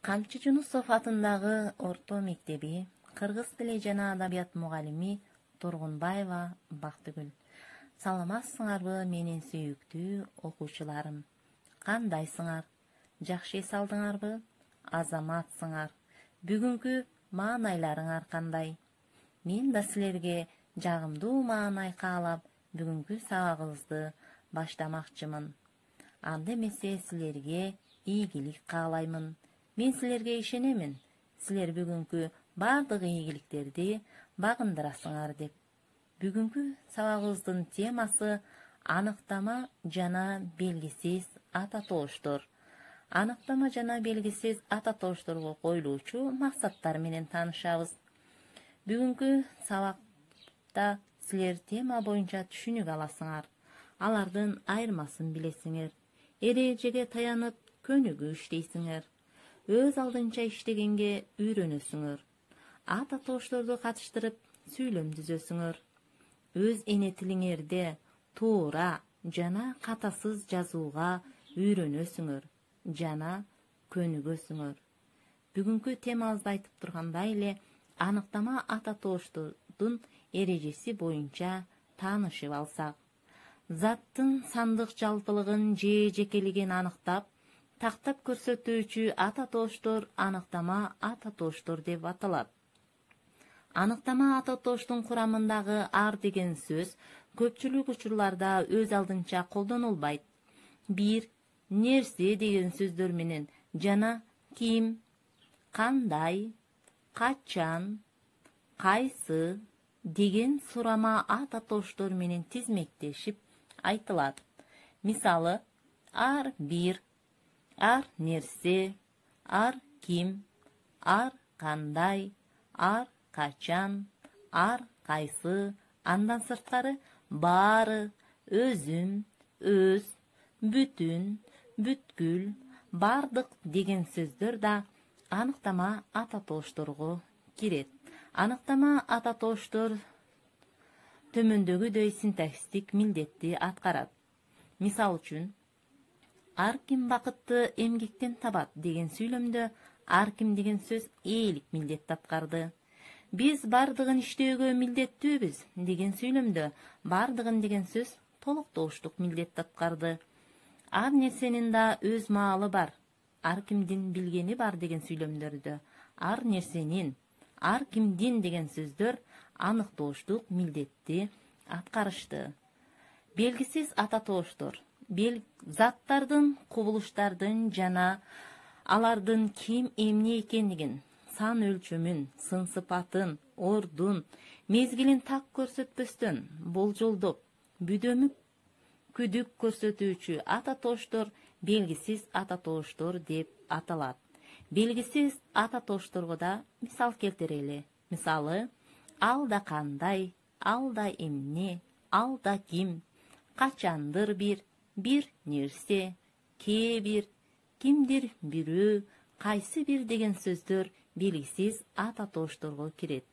Камчы Жунусов атындагы орто мектеби, кыргыз тили жана адабият мугалими Тургунбаева Бактыгүл. Саламатсыңарбы менин сүйүктүү окуучуларым? Кандайсыңар? Жакшы эс алдыңарбы? Азаматсыңар? Бүгүнкү маанайларыңар кандай? Мен да силерге жагымдуу маанай каалап, бүгүнкү сабагыбызды баштамакчымын. Анда эмесе силерге ийгилик каалаймын. Мен силерге ишенемин. Силер бүгүнкү бардык ийгиликтерди багындырасыңар деп. Бүгүнкү сабагыбыздын темасы аныктама жана белгисиз ата тооштор. Аныктама жана белгисиз ата тоошторго коюлуучу максаттар менен таанышабыз. Бүгүнкү сабакта силер тема боюнча түшүнүк аласыңар. Алардын айырмасын билесиңер. Эрежеге таянып көнүгүү иштейсиңер. Өз алдынча иштегенге үйрөнөсүңөр. Ата тоошторду катыштырып сүйлөм түзөсүңөр. Өз эне тилиңерде туура жана катасыз жазууга үйрөнөсүңөр жана көнүгөсүңөр. Бүгүнкү темабызда айтып тургандай эле аныктама ата тооштордун эрежеси боюнча таанышып алсак. Заттын сандык жалпылыгын же жекелигин аныктап, тактап көрсөтүүчү ата тооштор аныктама ата тооштор деп аталат. Аныктама ата тооштун курамындагы ар деген сөз көпчүлүк учурларда өз алдынча колдонулбайт. Бир, нерсе деген сөздөр менен жана ким, кандай, качан, кайсы деген сурама ата тооштор менен тизмектешип айтылат. Мисалы, ар бир, ар нерсе, ар ким, ар кандай, ар качан, ар кайсы, андан сырткары баары, өзүм, өз, бүтүн, бүткүл, бардык деген сөздөр да аныктама ата тоошторго кирет. Аныктама ата тооштор төмөндөгүдөй синтаксистик милдетти аткарат. Мисал үчүн, ар ким бакытты эмгектен табат деген сүйлөмдө ар ким деген сөз ээлик милдетти аткарды. Биз бардыгын иштөөгө милдеттүүбүз деген сүйлөмдө бардыгын деген сөз толуктооштук милдетти аткарды. Ар нерсенин да өз маалы бар, ар кимдин билгени бар деген сүйлөмдөрдө ар нерсенин, ар кимдин деген сөздөр аныктооштук милдетти аткарышты. Белгисиз ата тооштор заттардын, кубулуштардын жана алардын ким эмне экендигин, сан өлчөмүн, сын сыпатын, ордун, мезгилин так көрсөтпөстөн болжолдоп, бүдөмүк күдүк көрсөтүүчү ата тооштор белгисиз ата тооштор деп аталат. Белгисиз ата тоошторго да мисал келтирели. Мисалы, ал да кандай, ал да эмне, ал да ким, качандыр бир нерсе, бир, кимдир бирөө, кайсы бир деген сөздөр белгисиз ата тоошторго кирет.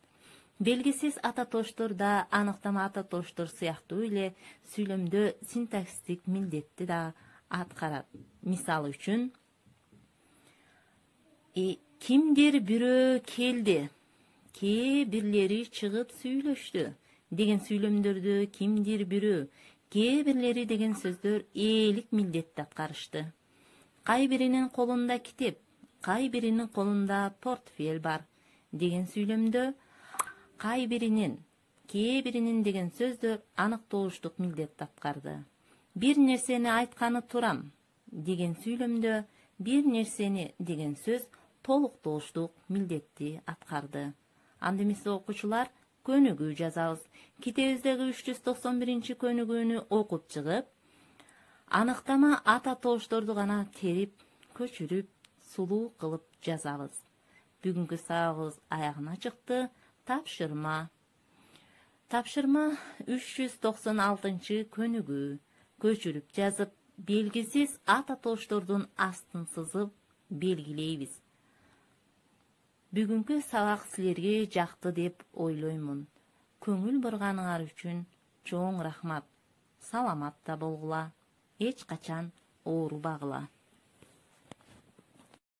Белгисиз ата тооштор да аныктама ата тооштор сыяктуу эле сүйлөмдө синтаксистик милдетти да аткарат. Мисал үчүн, кимдир бирөө келди, бирлери чыгып сүйлөштү деген сүйлөмдөрдө кимдир бирөө, бирлери деген сөздөр ээлик милдетти аткарышты. Кай биринин колунда китеп, кай биринин колунда портфель бар деген сүйлөмдө кай биринин, биринин деген сөздөр аныктооштук милдетти аткарды. Бир нерсени айтканы турам деген сүйлөмдө бир нерсени деген сөз толуктооштук милдетти аткарды. Анда эмесе окуучулар, көнүгүү жазабыз. Китебиздеги 391 көнүгүүнү окуп чыгып, аныктама ата тоошторду гана терип, көчүрүп, сулуу кылып жазабыз. Бүгүнкү сабагыбыз аягына чыкты. Тапшырма 396 көнүгүү. Көчүрүп жазып, белгисиз ата тооштордун астын сызып белгилейбиз. Бүгүнкү сабак силерге жакты деп ойлоймун. Көңүл бурганыңар үчүн чоң рахмат. Саламатта болгула. Эч качан оорубагыла.